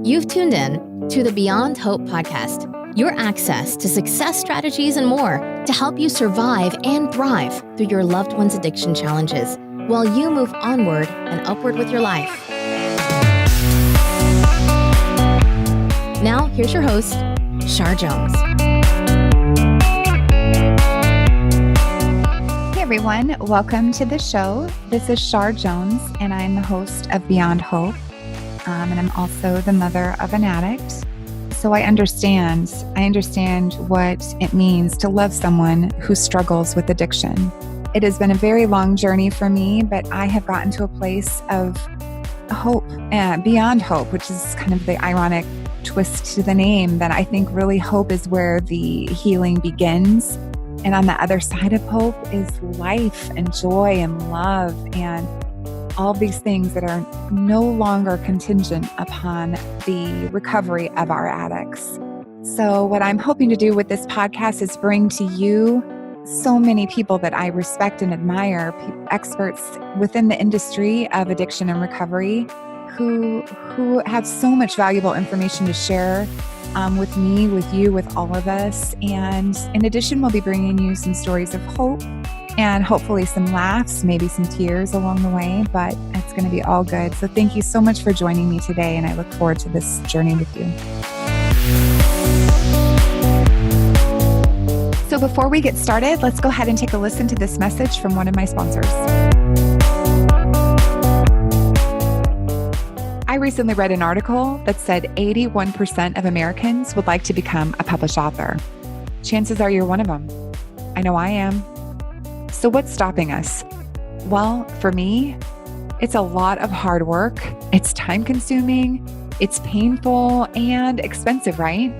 You've tuned in to the Beyond Hope podcast, your access to success strategies and more to help you survive and thrive through your loved one's addiction challenges while you move onward and upward with your life. Now, here's your host, Shar Jones. Hey everyone, welcome to the show. This is Shar Jones, and I'm the host of Beyond Hope, and I'm also the mother of an addict. So I understand what it means to love someone who struggles with addiction. It has been a very long journey for me, but I have gotten to a place of hope, beyond hope, which is kind of the ironic twist to the name, that I think really hope is where the healing begins. And on the other side of hope is life and joy and love and all these things that are no longer contingent upon the recovery of our addicts. So what I'm hoping to do with this podcast is bring to you so many people that I respect and admire, experts within the industry of addiction and recovery who have so much valuable information to share with me, with you, with all of us. And in addition, we'll be bringing you some stories of hope and hopefully some laughs, maybe some tears along the way, but it's going to be all good. So thank you so much for joining me today, and I look forward to this journey with you. So before we get started, let's go ahead and take a listen to this message from one of my sponsors. I recently read an article that said 81% of Americans would like to become a published author. Chances are you're one of them. I know I am. So what's stopping us? Well, for me, it's a lot of hard work. It's time-consuming, it's painful, and expensive, right?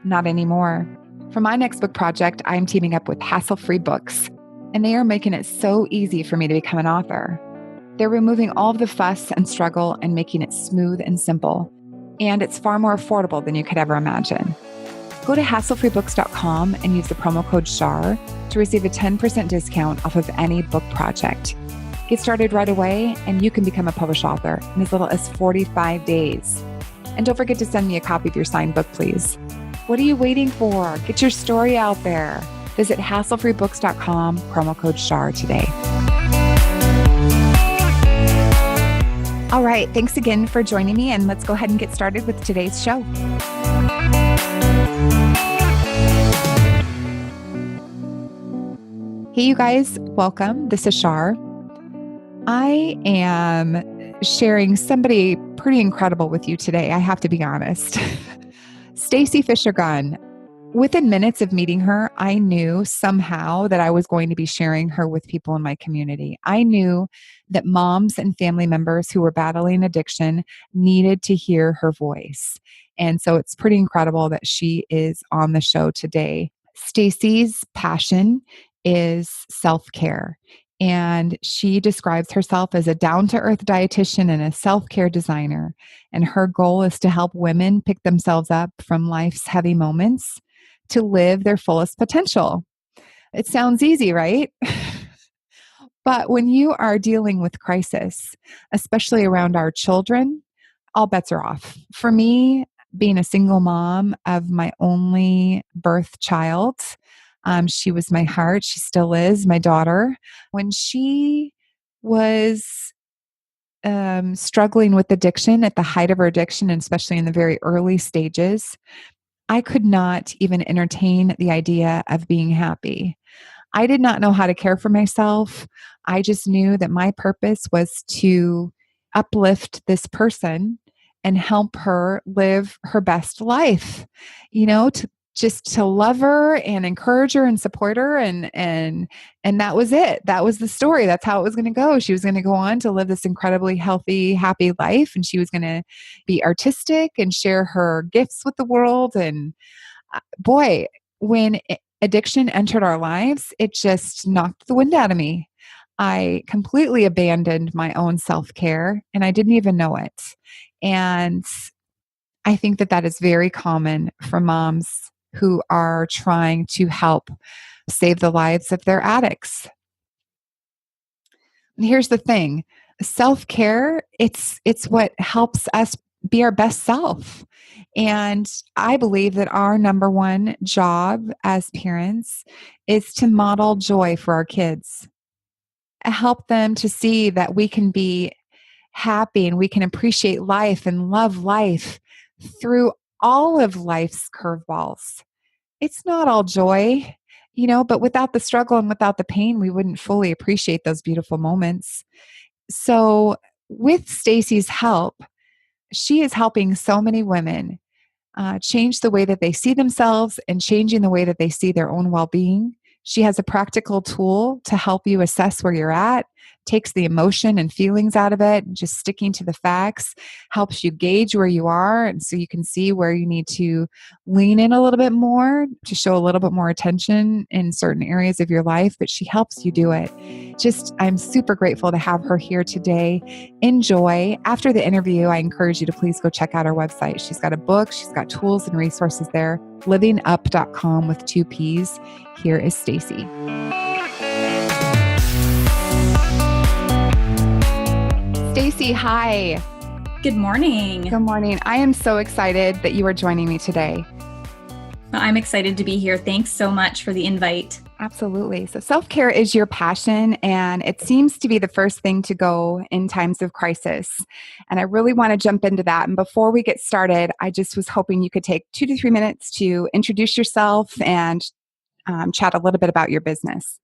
Not anymore. For my next book project, I'm teaming up with Hassle-Free Books, and they are making it so easy for me to become an author. They're removing all of the fuss and struggle and making it smooth and simple. And it's far more affordable than you could ever imagine. Go to hasslefreebooks.com and use the promo code SHAR to receive a 10% discount off of any book project. Get started right away and you can become a published author in as little as 45 days. And don't forget to send me a copy of your signed book, please. What are you waiting for? Get your story out there. Visit hasslefreebooks.com, promo code SHAR today. All right, thanks again for joining me, and let's go ahead and get started with today's show. Hey, you guys, welcome. This is Shar. I am sharing somebody pretty incredible with you today, I have to be honest. Stacy Fisher-Gunn. Within minutes of meeting her, I knew somehow that I was going to be sharing her with people in my community. I knew that moms and family members who were battling addiction needed to hear her voice. And so it's pretty incredible that she is on the show today. Stacy's passion is self-care. And she describes herself as a down-to-earth dietitian and a self-care designer. And her goal is to help women pick themselves up from life's heavy moments to live their fullest potential. It sounds easy, right? But when you are dealing with crisis, especially around our children, all bets are off. For me, being a single mom of my only birth child, she was my heart. She still is my daughter. When she was struggling with addiction at the height of her addiction, and especially in the very early stages, I could not even entertain the idea of being happy. I did not know how to care for myself. I just knew that my purpose was to uplift this person and help her live her best life, to love her and encourage her and support her. And that was it. That was the story. That's how it was going to go. She was going to go on to live this incredibly healthy, happy life. And she was going to be artistic and share her gifts with the world. And boy, when addiction entered our lives, it just knocked the wind out of me. I completely abandoned my own self-care and I didn't even know it. And I think that is very common for moms who are trying to help save the lives of their addicts. And here's the thing. Self-care, it's what helps us be our best self. And I believe that our number one job as parents is to model joy for our kids, help them to see that we can be happy and we can appreciate life and love life through all of life's curveballs. It's not all joy, but without the struggle and without the pain, we wouldn't fully appreciate those beautiful moments. So, with Stacy's help, she is helping so many women change the way that they see themselves and changing the way that they see their own well-being. She has a practical tool to help you assess where you're at, takes the emotion and feelings out of it, and just sticking to the facts, helps you gauge where you are, and so you can see where you need to lean in a little bit more to show a little bit more attention in certain areas of your life, but she helps you do it. I'm super grateful to have her here today. Enjoy. After the interview, I encourage you to please go check out our website. She's got a book, she's got tools and resources there, livingup.com with 2 P's. Here is Stacy. Stacy, hi. Good morning. Good morning. I am so excited that you are joining me today. I'm excited to be here. Thanks so much for the invite. Absolutely. So self-care is your passion, and it seems to be the first thing to go in times of crisis. And I really want to jump into that. And before we get started, I just was hoping you could take 2 to 3 minutes to introduce yourself and chat a little bit about your business.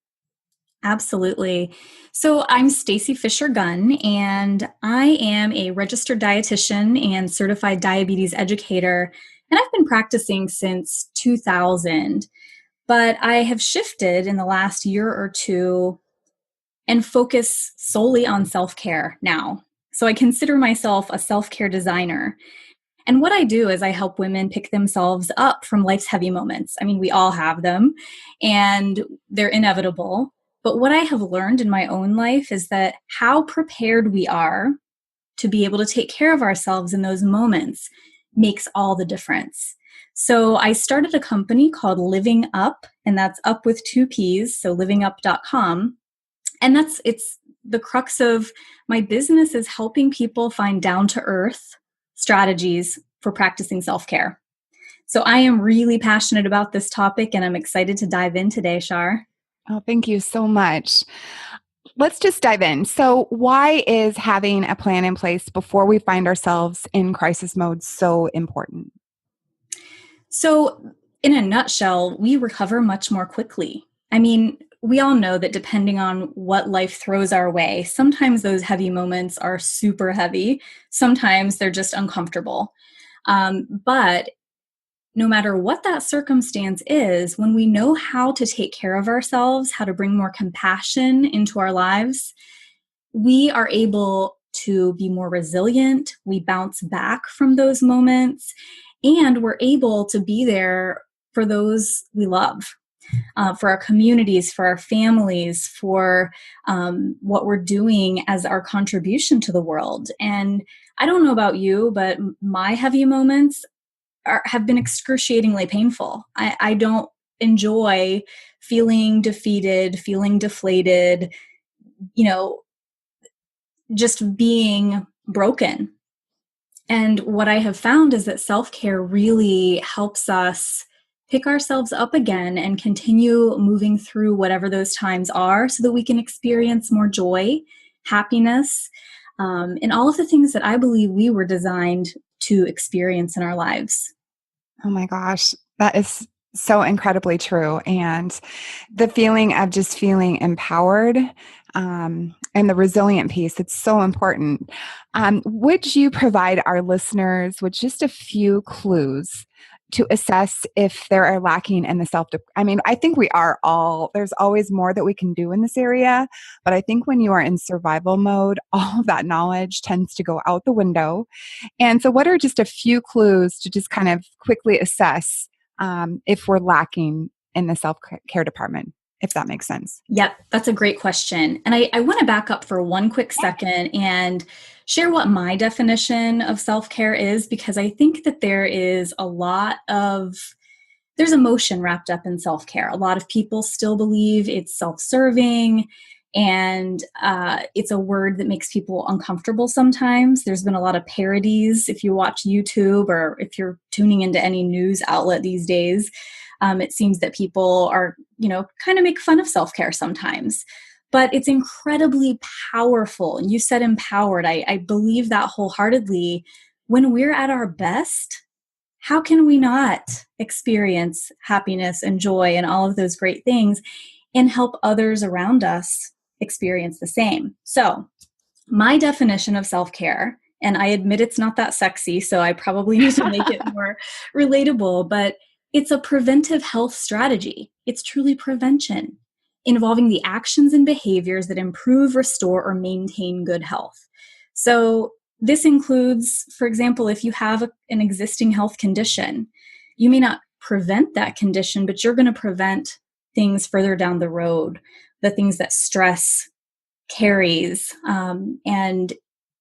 Absolutely. So I'm Stacy Fisher-Gunn, and I am a registered dietitian and certified diabetes educator, and I've been practicing since 2000. But I have shifted in the last year or two and focus solely on self-care now. So I consider myself a self-care designer. And what I do is I help women pick themselves up from life's heavy moments. I mean, we all have them, and they're inevitable. But what I have learned in my own life is that how prepared we are to be able to take care of ourselves in those moments makes all the difference. So I started a company called Living Up, and that's up with 2 P's, so livingup.com. And it's the crux of my business is helping people find down-to-earth strategies for practicing self-care. So I am really passionate about this topic, and I'm excited to dive in today, Shar. Oh, thank you so much. Let's just dive in. So why is having a plan in place before we find ourselves in crisis mode so important? So in a nutshell, we recover much more quickly. I mean, we all know that depending on what life throws our way, sometimes those heavy moments are super heavy. Sometimes they're just uncomfortable. But no matter what that circumstance is, when we know how to take care of ourselves, how to bring more compassion into our lives, we are able to be more resilient. We bounce back from those moments, and we're able to be there for those we love, for our communities, for our families, for what we're doing as our contribution to the world. And I don't know about you, but my heavy moments have been excruciatingly painful. I don't enjoy feeling defeated, feeling deflated, just being broken. And what I have found is that self-care really helps us pick ourselves up again and continue moving through whatever those times are so that we can experience more joy, happiness, and all of the things that I believe we were designed to experience in our lives. Oh my gosh, that is so incredibly true. And the feeling of just feeling empowered and the resilient piece, it's so important. Would you provide our listeners with just a few clues to assess if they are lacking in the I think we are all, there's always more that we can do in this area, but I think when you are in survival mode, all of that knowledge tends to go out the window. And so what are just a few clues to just kind of quickly assess if we're lacking in the self-care department, if that makes sense? Yep, that's a great question. And I want to back up for one quick second and share what my definition of self-care is, because I think that there's emotion wrapped up in self-care. A lot of people still believe it's self-serving, And it's a word that makes people uncomfortable sometimes. There's been a lot of parodies. If you watch YouTube or if you're tuning into any news outlet these days, it seems that people are, kind of make fun of self-care sometimes. But it's incredibly powerful. And you said empowered. I believe that wholeheartedly. When we're at our best, how can we not experience happiness and joy and all of those great things and help others around us experience the same? So my definition of self-care, and I admit it's not that sexy, so I probably need to make it more relatable, but it's a preventive health strategy. It's truly prevention, involving the actions and behaviors that improve, restore, or maintain good health. So this includes, for example, if you have an existing health condition, you may not prevent that condition, but you're going to prevent things further down the road, the things that stress carries and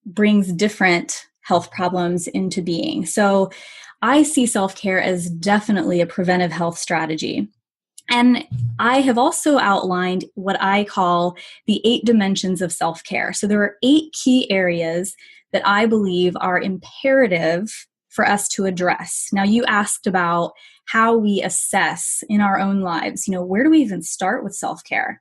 brings different health problems into being. So I see self-care as definitely a preventive health strategy. And I have also outlined what I call the 8 dimensions of self-care. So there are 8 key areas that I believe are imperative for us to address. Now, you asked about how we assess in our own lives. Where do we even start with self-care?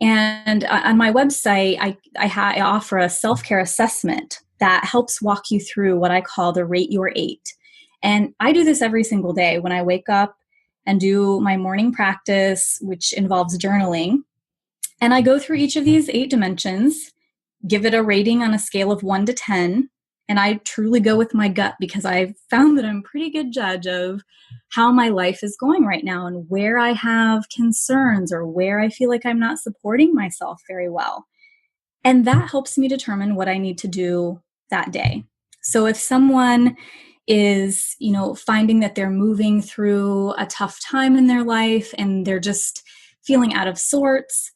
And on my website, I offer a self-care assessment that helps walk you through what I call the Rate Your 8. And I do this every single day when I wake up and do my morning practice, which involves journaling. And I go through each of these 8 dimensions, give it a rating on a scale of 1 to 10. And I truly go with my gut because I've found that I'm a pretty good judge of how my life is going right now and where I have concerns or where I feel like I'm not supporting myself very well. And that helps me determine what I need to do that day. So if someone is, finding that they're moving through a tough time in their life and they're just feeling out of sorts,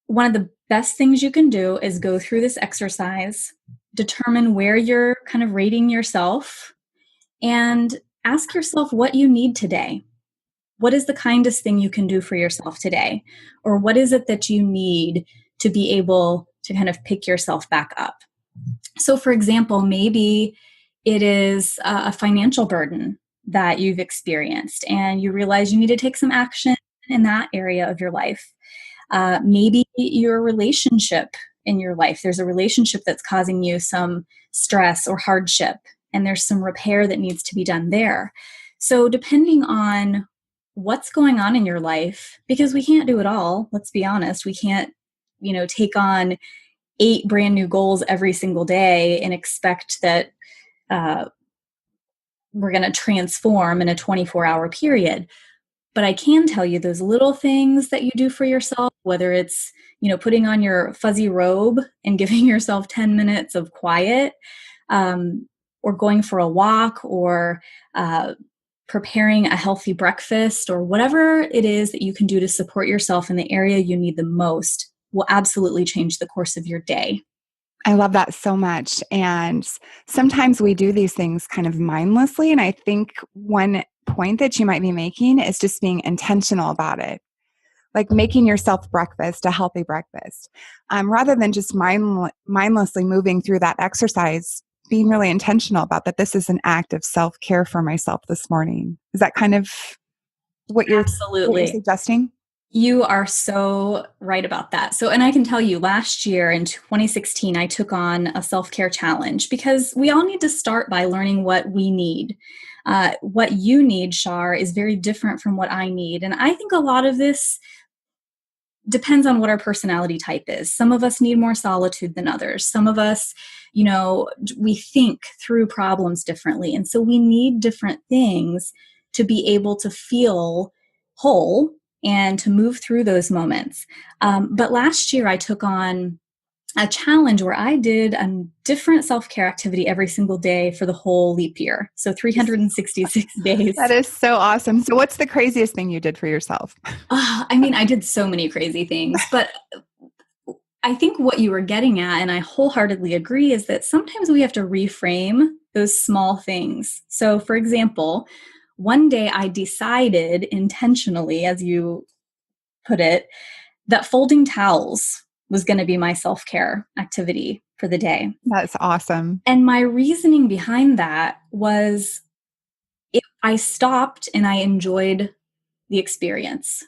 one of the best things you can do is go through this exercise, determine where you're kind of rating yourself, and ask yourself what you need today. What is the kindest thing you can do for yourself today? Or what is it that you need to be able to kind of pick yourself back up? So, for example, maybe it is a financial burden that you've experienced and you realize you need to take some action in that area of your life. Maybe your relationship in your life, there's a relationship that's causing you some stress or hardship, and there's some repair that needs to be done there. So depending on what's going on in your life, because we can't do it all, let's be honest, we can't, take on 8 brand new goals every single day and expect that we're going to transform in a 24-hour period. But I can tell you those little things that you do for yourself, whether it's, putting on your fuzzy robe and giving yourself 10 minutes of quiet, or going for a walk, or preparing a healthy breakfast, or whatever it is that you can do to support yourself in the area you need the most will absolutely change the course of your day. I love that so much. And sometimes we do these things kind of mindlessly. And I think one point that you might be making is just being intentional about it. Like making yourself breakfast, a healthy breakfast, rather than just mindlessly moving through that exercise, being really intentional about that. This is an act of self-care for myself this morning. Is that kind of what you're suggesting? You are so right about that. So, and I can tell you last year in 2016, I took on a self-care challenge because we all need to start by learning what we need. What you need, Shar, is very different from what I need. And I think a lot of this depends on what our personality type is. Some of us need more solitude than others. Some of us, we think through problems differently. And so we need different things to be able to feel whole and to move through those moments. But last year I took on a challenge where I did a different self-care activity every single day for the whole leap year. So 366 days. That is so awesome. So what's the craziest thing you did for yourself? I did so many crazy things, but I think what you were getting at, and I wholeheartedly agree, is that sometimes we have to reframe those small things. So for example, one day I decided intentionally, as you put it, that folding towels was going to be my self-care activity for the day. That's awesome. And my reasoning behind that was I stopped and I enjoyed the experience.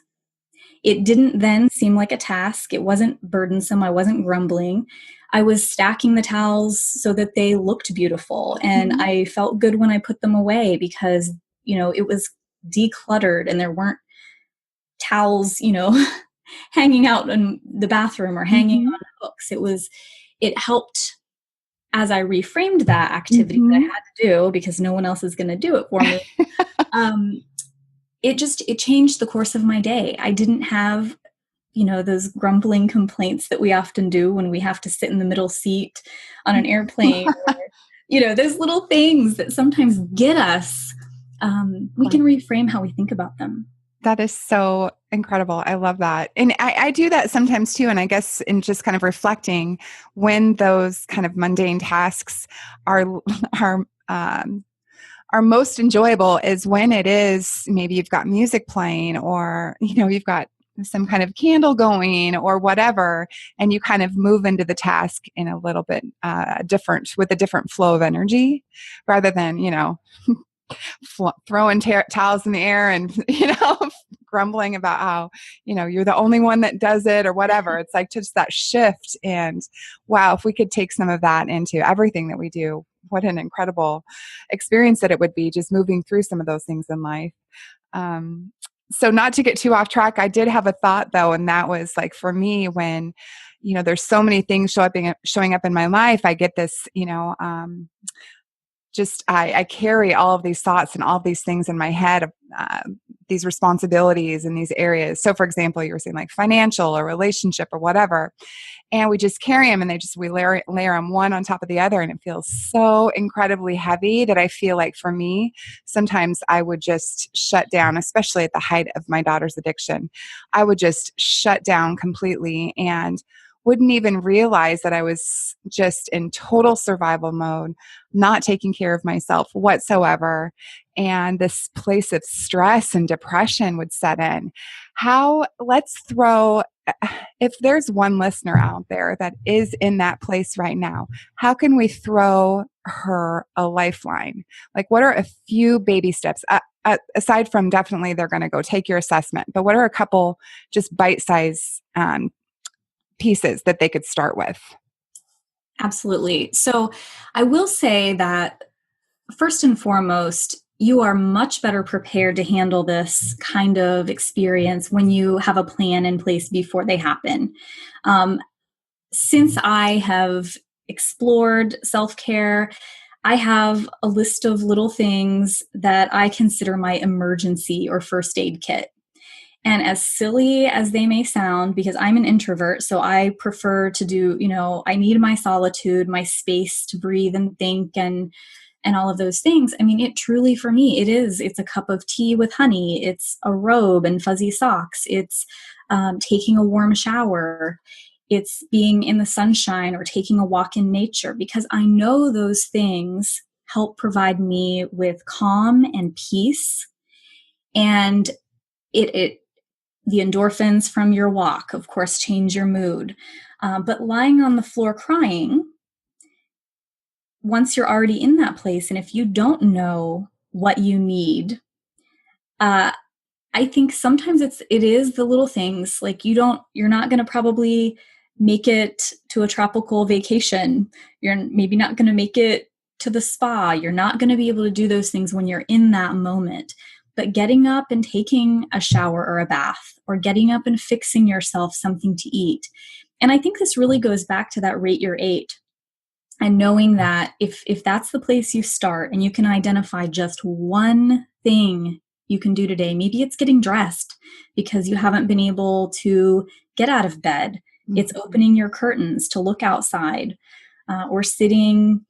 It didn't then seem like a task. It wasn't burdensome. I wasn't grumbling. I was stacking the towels so that they looked beautiful. And I felt good when I put them away because, it was decluttered and there weren't towels, hanging out in the bathroom or hanging on hooks. It helped as I reframed that activity that I had to do because no one else is going to do it for me. It changed the course of my day. I didn't have, those grumbling complaints that we often do when we have to sit in the middle seat on an airplane or, those little things that sometimes get us. We can reframe how we think about them. That is so incredible. I love that. And I do that sometimes too. And I guess in just kind of reflecting when those kind of mundane tasks are most enjoyable is when it is maybe you've got music playing or, you've got some kind of candle going or whatever, and you kind of move into the task in a little bit with a different flow of energy rather than, throwing towels in the air and, grumbling about how, you're the only one that does it or whatever. It's like just that shift. And wow, if we could take some of that into everything that we do, what an incredible experience that it would be just moving through some of those things in life. So not to get too off track, I did have a thought though, and that was like for me when, there's so many things showing up in my life, I get this, I carry all of these thoughts and all of these things in my head, these responsibilities in these areas. So for example, you were saying like financial or relationship or whatever, and we just carry them and we layer them one on top of the other. And it feels so incredibly heavy that I feel like for me, sometimes I would just shut down, especially at the height of my daughter's addiction. I would just shut down completely and wouldn't even realize that I was just in total survival mode, not taking care of myself whatsoever. And this place of stress and depression would set in. If there's one listener out there that is in that place right now, how can we throw her a lifeline? Like, what are a few baby steps? Aside from definitely they're going to go take your assessment, but what are a couple just bite-sized pieces that they could start with? Absolutely. So I will say that first and foremost, you are much better prepared to handle this kind of experience when you have a plan in place before they happen. Since I have explored self-care, I have a list of little things that I consider my emergency or first aid kit. And as silly as they may sound, because I'm an introvert, so I prefer to do, I need my solitude, my space to breathe and think and all of those things. I mean, it truly, for me, it's a cup of tea with honey. It's a robe and fuzzy socks. It's taking a warm shower. It's being in the sunshine or taking a walk in nature, because I know those things help provide me with calm and peace. And the endorphins from your walk, of course, change your mood. But lying on the floor crying, once you're already in that place, and if you don't know what you need, I think sometimes it is the little things. Like you're not going to probably make it to a tropical vacation. You're maybe not going to make it to the spa. You're not going to be able to do those things when you're in that moment. But getting up and taking a shower or a bath, or getting up and fixing yourself something to eat. And I think this really goes back to that rate your 8. And knowing that if that's the place you start and you can identify just one thing you can do today, maybe it's getting dressed because you haven't been able to get out of bed. Mm-hmm. It's opening your curtains to look outside, or sitting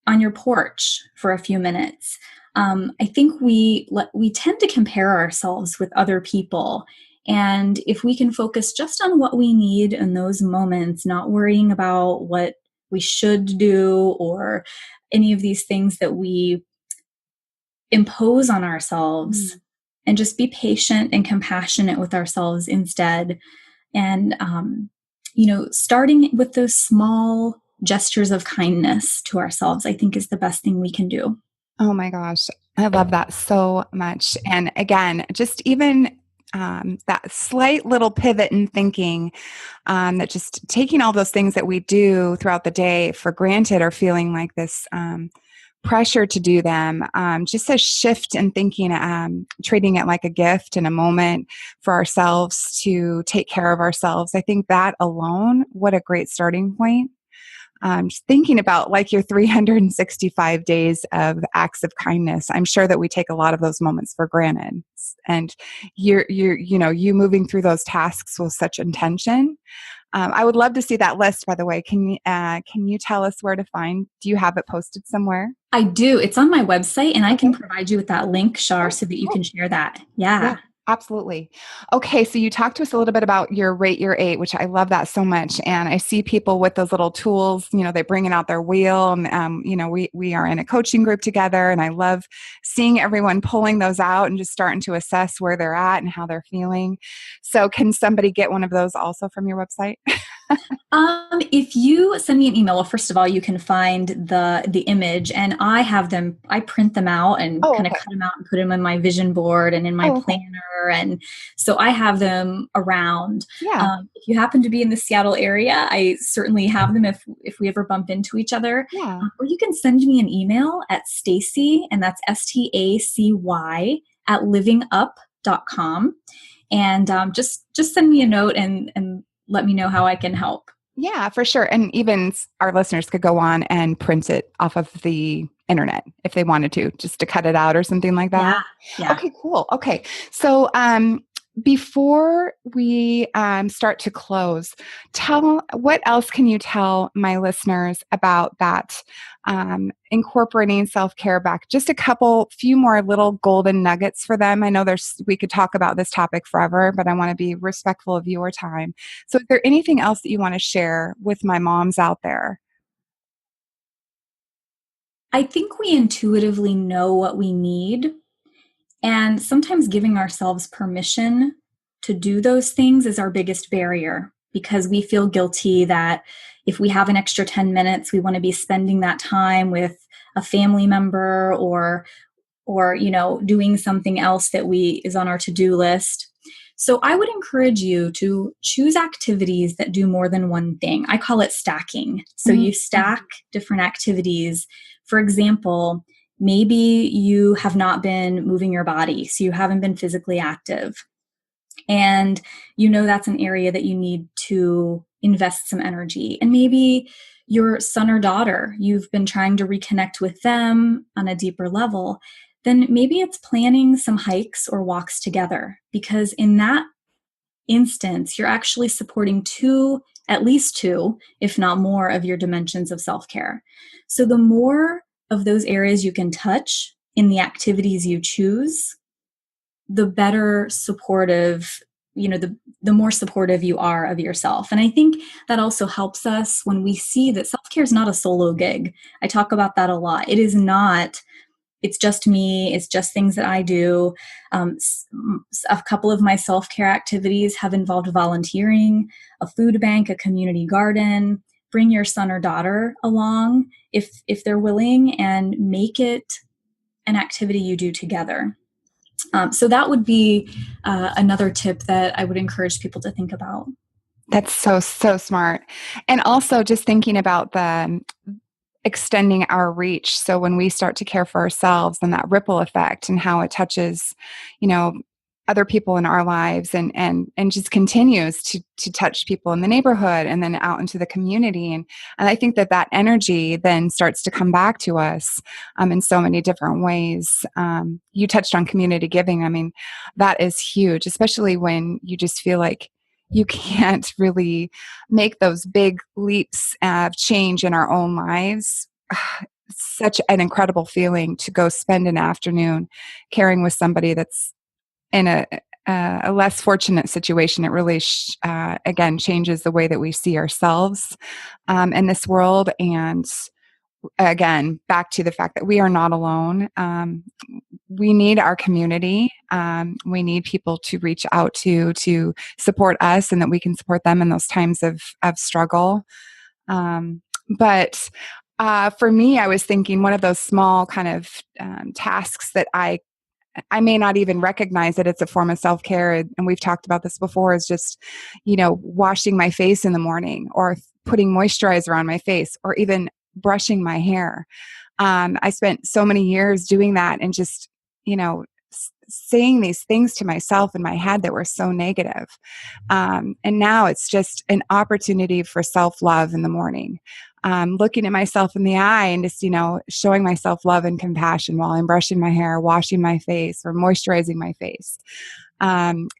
on your porch for a few minutes. I think we tend to compare ourselves with other people. And if we can focus just on what we need in those moments, not worrying about what we should do or any of these things that we impose on ourselves, and just be patient and compassionate with ourselves instead. And, starting with those small gestures of kindness to ourselves, I think is the best thing we can do. Oh my gosh. I love that so much. And again, just even that slight little pivot in thinking, that just taking all those things that we do throughout the day for granted or feeling like this pressure to do them, just a shift in thinking, treating it like a gift and a moment for ourselves to take care of ourselves. I think that alone, what a great starting point. Just thinking about like your 365 days of acts of kindness. I'm sure that we take a lot of those moments for granted, and you moving through those tasks with such intention. I would love to see that list, by the way. Can you tell us where to find? Do you have it posted somewhere? I do. It's on my website, and I can provide you with that link, Shar, so that you can share that. Yeah, absolutely. Okay, so you talked to us a little bit about your Rate Your 8, which I love that so much. And I see people with those little tools, they're bringing out their wheel. And, we are in a coaching group together, and I love seeing everyone pulling those out and just starting to assess where they're at and how they're feeling. So can somebody get one of those also from your website? If you send me an email, well, first of all, you can find the image, and I have them. I print them out and kind of cut them out and put them in my vision board and in my planner, and so I have them around. Yeah. If you happen to be in the Seattle area, I certainly have them if we ever bump into each other. Yeah. Or you can send me an email at Stacy, and that's STACY at livingup.com, and just send me a note and let me know how I can help. Yeah, for sure. And even our listeners could go on and print it off of the internet if they wanted to, just to cut it out or something like that. Yeah. Okay, cool. Okay. So before we start to close, what else can you tell my listeners about that, incorporating self-care back? Just few more little golden nuggets for them. I know we could talk about this topic forever, but I want to be respectful of your time. So is there anything else that you want to share with my moms out there? I think we intuitively know what we need. And sometimes giving ourselves permission to do those things is our biggest barrier, because we feel guilty that if we have an extra 10 minutes, we want to be spending that time with a family member or doing something else that is on our to-do list. So I would encourage you to choose activities that do more than one thing. I call it stacking. So you stack different activities. For example, maybe you have not been moving your body, so you haven't been physically active. And that's an area that you need to invest some energy. And maybe your son or daughter, you've been trying to reconnect with them on a deeper level. Then maybe it's planning some hikes or walks together, because in that instance, you're actually supporting at least two, if not more, of your dimensions of self-care. So the more of those areas you can touch in the activities you choose, the better supportive, the more supportive you are of yourself. And I think that also helps us when we see that self-care is not a solo gig. I talk about that a lot. It is not, it's just me, it's just things that I do. A couple of my self-care activities have involved volunteering, a food bank, a community garden. Bring your son or daughter along if they're willing, and make it an activity you do together. So that would be another tip that I would encourage people to think about. That's so smart. And also just thinking about the extending our reach. So when we start to care for ourselves, and that ripple effect and how it touches, other people in our lives, and just continues to touch people in the neighborhood and then out into the community. And I think that energy then starts to come back to us in so many different ways. You touched on community giving. I mean, that is huge, especially when you just feel like you can't really make those big leaps of change in our own lives. Such an incredible feeling to go spend an afternoon caring with somebody that's in a less fortunate situation. It really, again, changes the way that we see ourselves in this world. And again, back to the fact that we are not alone. we need our community. We need people to reach out to support us, and that we can support them in those times of struggle. But for me, I was thinking one of those small kind of tasks that I may not even recognize that it's a form of self-care. And we've talked about this before, is just, washing my face in the morning, or putting moisturizer on my face, or even brushing my hair. I spent so many years doing that, and just, saying these things to myself in my head that were so negative. And now it's just an opportunity for self-love in the morning. Looking at myself in the eye and just, showing myself love and compassion while I'm brushing my hair, washing my face, or moisturizing my face.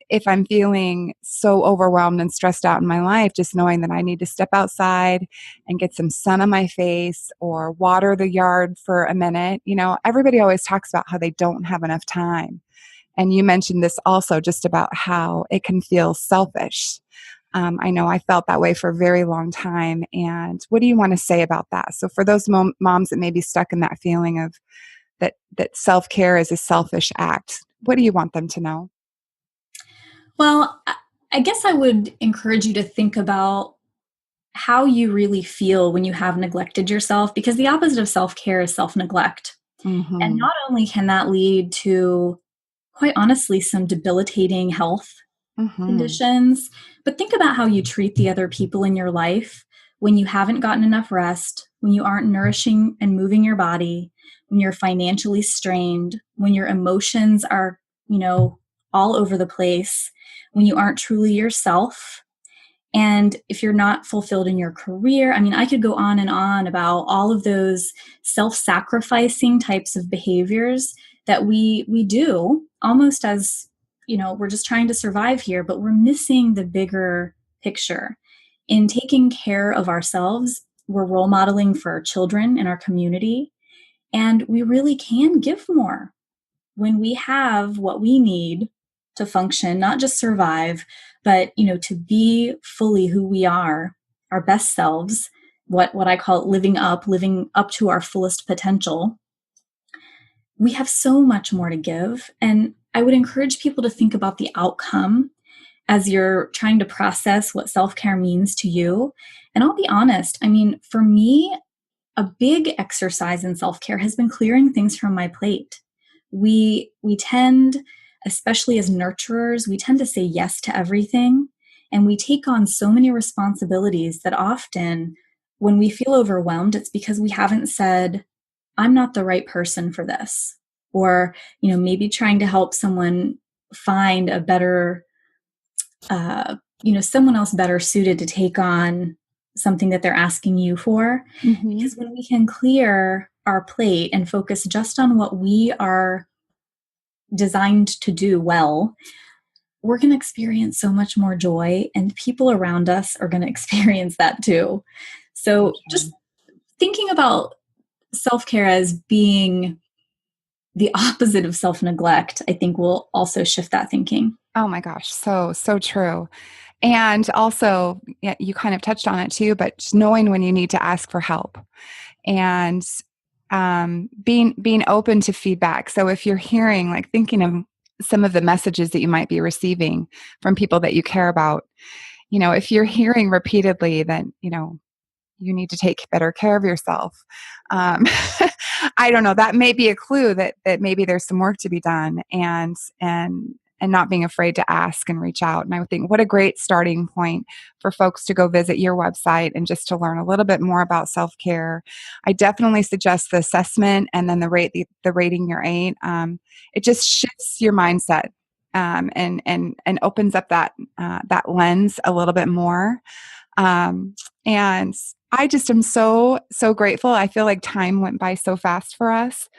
If I'm feeling so overwhelmed and stressed out in my life, just knowing that I need to step outside and get some sun on my face, or water the yard for a minute. Everybody always talks about how they don't have enough time. And you mentioned this also, just about how it can feel selfish. I know I felt that way for a very long time. And what do you want to say about that? So for those moms that may be stuck in that feeling of that self-care is a selfish act, what do you want them to know? Well, I guess I would encourage you to think about how you really feel when you have neglected yourself, because the opposite of self-care is self-neglect. Mm-hmm. And not only can that lead to, quite honestly, some debilitating health conditions, but think about how you treat the other people in your life when you haven't gotten enough rest, when you aren't nourishing and moving your body, when you're financially strained, when your emotions are, all over the place, when you aren't truly yourself. And if you're not fulfilled in your career, I could go on and on about all of those self-sacrificing types of behaviors that we do, almost as, we're just trying to survive here, but we're missing the bigger picture. In taking care of ourselves, we're role modeling for our children in our community, and we really can give more when we have what we need to function, not just survive, but, to be fully who we are, our best selves, what I call living up to our fullest potential. We have so much more to give. And I would encourage people to think about the outcome as you're trying to process what self-care means to you. And I'll be honest, for me, a big exercise in self-care has been clearing things from my plate. We tend, especially as nurturers, we tend to say yes to everything. And we take on so many responsibilities that often when we feel overwhelmed, it's because we haven't said, I'm not the right person for this. Or, maybe trying to help someone find a better, someone else better suited to take on something that they're asking you for. Mm-hmm. Because when we can clear our plate and focus just on what we are designed to do well, we're going to experience so much more joy, and people around us are going to experience that too. So just thinking about self-care as being the opposite of self-neglect, I think will also shift that thinking. Oh my gosh. So true. And also, yeah, you kind of touched on it too, but just knowing when you need to ask for help, and being open to feedback. So if you're thinking of some of the messages that you might be receiving from people that you care about, if you're hearing repeatedly that, you need to take better care of yourself. I don't know, that may be a clue that maybe there's some work to be done, and not being afraid to ask and reach out. And I would think, what a great starting point for folks to go visit your website and just to learn a little bit more about self-care. I definitely suggest the assessment, and then the rating your 8. It just shifts your mindset, and opens up that lens a little bit more. And I just am so grateful. I feel like time went by so fast for us.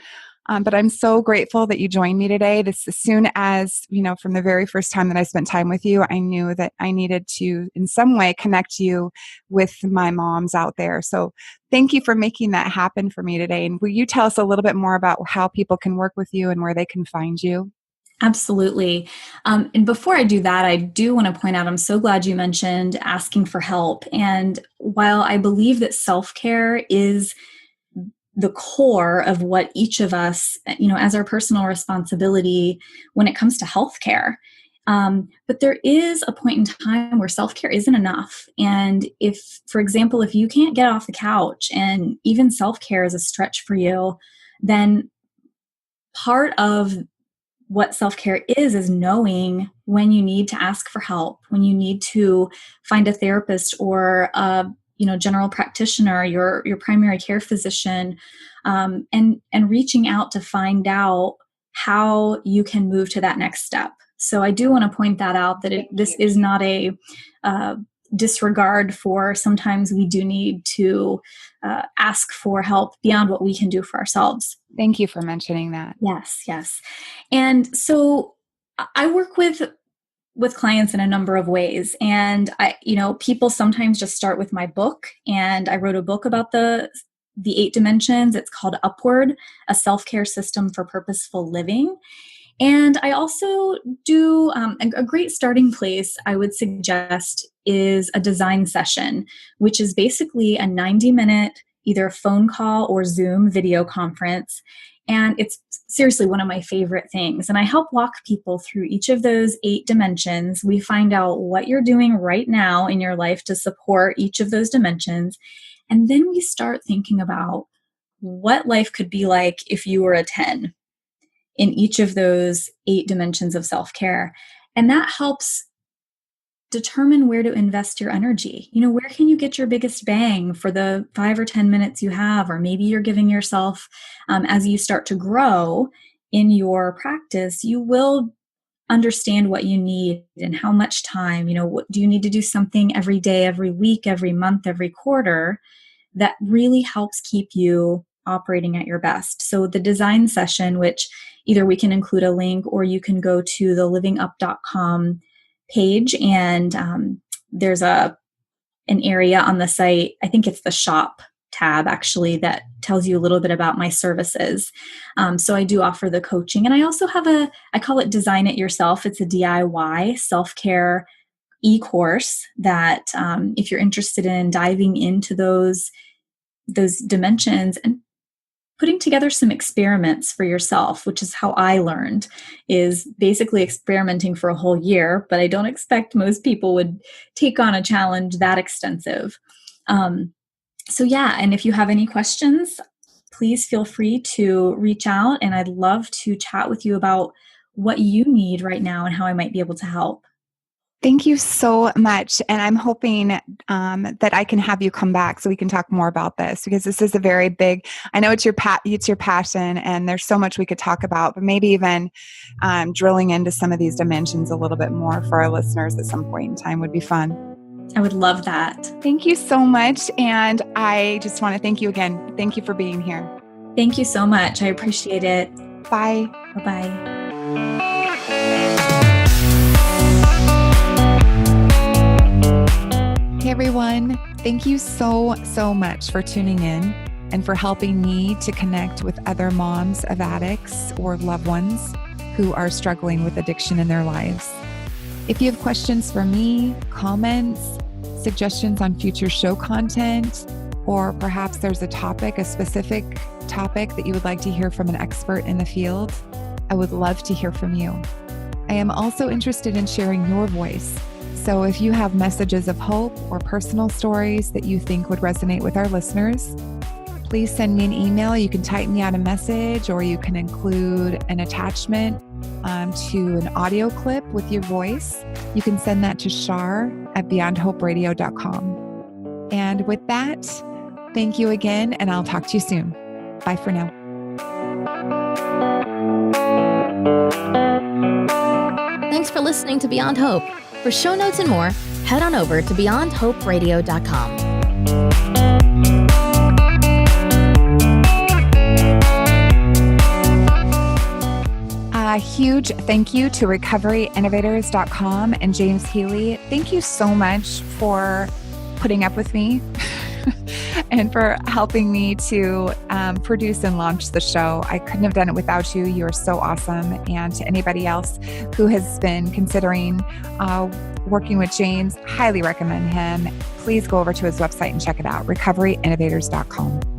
But I'm so grateful that you joined me today. This, as soon as, from the very first time that I spent time with you, I knew that I needed to, in some way, connect you with my moms out there. So thank you for making that happen for me today. And will you tell us a little bit more about how people can work with you and where they can find you? Absolutely. And before I do that, I do want to point out, I'm so glad you mentioned asking for help. And while I believe that self-care is the core of what each of us, as our personal responsibility when it comes to healthcare. But there is a point in time where self-care isn't enough. And if, for example, if you can't get off the couch and even self-care is a stretch for you, then part of what self-care is knowing when you need to ask for help, when you need to find a therapist or a general practitioner, your primary care physician, and reaching out to find out how you can move to that next step. So I do want to point that out, that this is not a disregard for sometimes we do need to ask for help beyond what we can do for ourselves. Thank you for mentioning that. Yes. And so I work with clients in a number of ways. And people sometimes just start with my book. And I wrote a book about the 8 dimensions. It's called Upward, a self-care system for purposeful living. And I also do a great starting place I would suggest is a design session, which is basically a 90-minute either phone call or Zoom video conference. And it's seriously one of my favorite things. And I help walk people through each of those 8 dimensions. We find out what you're doing right now in your life to support each of those dimensions. And then we start thinking about what life could be like if you were a 10 in each of those 8 dimensions of self-care. And that helps determine where to invest your energy. Where can you get your biggest bang for the 5 or 10 minutes you have? Or maybe you're giving yourself, as you start to grow in your practice, you will understand what you need and how much time. What do you need to do something every day, every week, every month, every quarter that really helps keep you operating at your best. So the design session, which either we can include a link or you can go to the livingup.com page, and there's an area on the site, I think it's the shop tab actually, that tells you a little bit about my services. So I do offer the coaching, and I also have I call it Design It Yourself. It's a DIY self-care e-course that if you're interested in diving into those dimensions and putting together some experiments for yourself, which is how I learned, is basically experimenting for a whole year, but I don't expect most people would take on a challenge that extensive. And if you have any questions, please feel free to reach out, and I'd love to chat with you about what you need right now and how I might be able to help. Thank you so much. And I'm hoping that I can have you come back so we can talk more about this, because this is a very big, I know it's your passion, and there's so much we could talk about, but maybe even drilling into some of these dimensions a little bit more for our listeners at some point in time would be fun. I would love that. Thank you so much. And I just want to thank you again. Thank you for being here. Thank you so much. I appreciate it. Bye. Bye-bye. Hey everyone, thank you so much for tuning in and for helping me to connect with other moms of addicts or loved ones who are struggling with addiction in their lives. If you have questions for me, comments, suggestions on future show content, or perhaps there's a specific topic that you would like to hear from an expert in the field, I would love to hear from you. I am also interested in sharing your voice. So if you have messages of hope or personal stories that you think would resonate with our listeners, please send me an email. You can type me out a message, or you can include an attachment to an audio clip with your voice. You can send that to Shar at beyondhoperadio.com. And with that, thank you again, and I'll talk to you soon. Bye for now. Thanks for listening to Beyond Hope. For show notes and more, head on over to beyondhoperadio.com. A huge thank you to recoveryinnovators.com and James Healy. Thank you so much for putting up with me and for helping me to produce and launch the show. I couldn't have done it without you. You are so awesome. And to anybody else who has been considering working with James, highly recommend him. Please go over to his website and check it out, recoveryinnovators.com.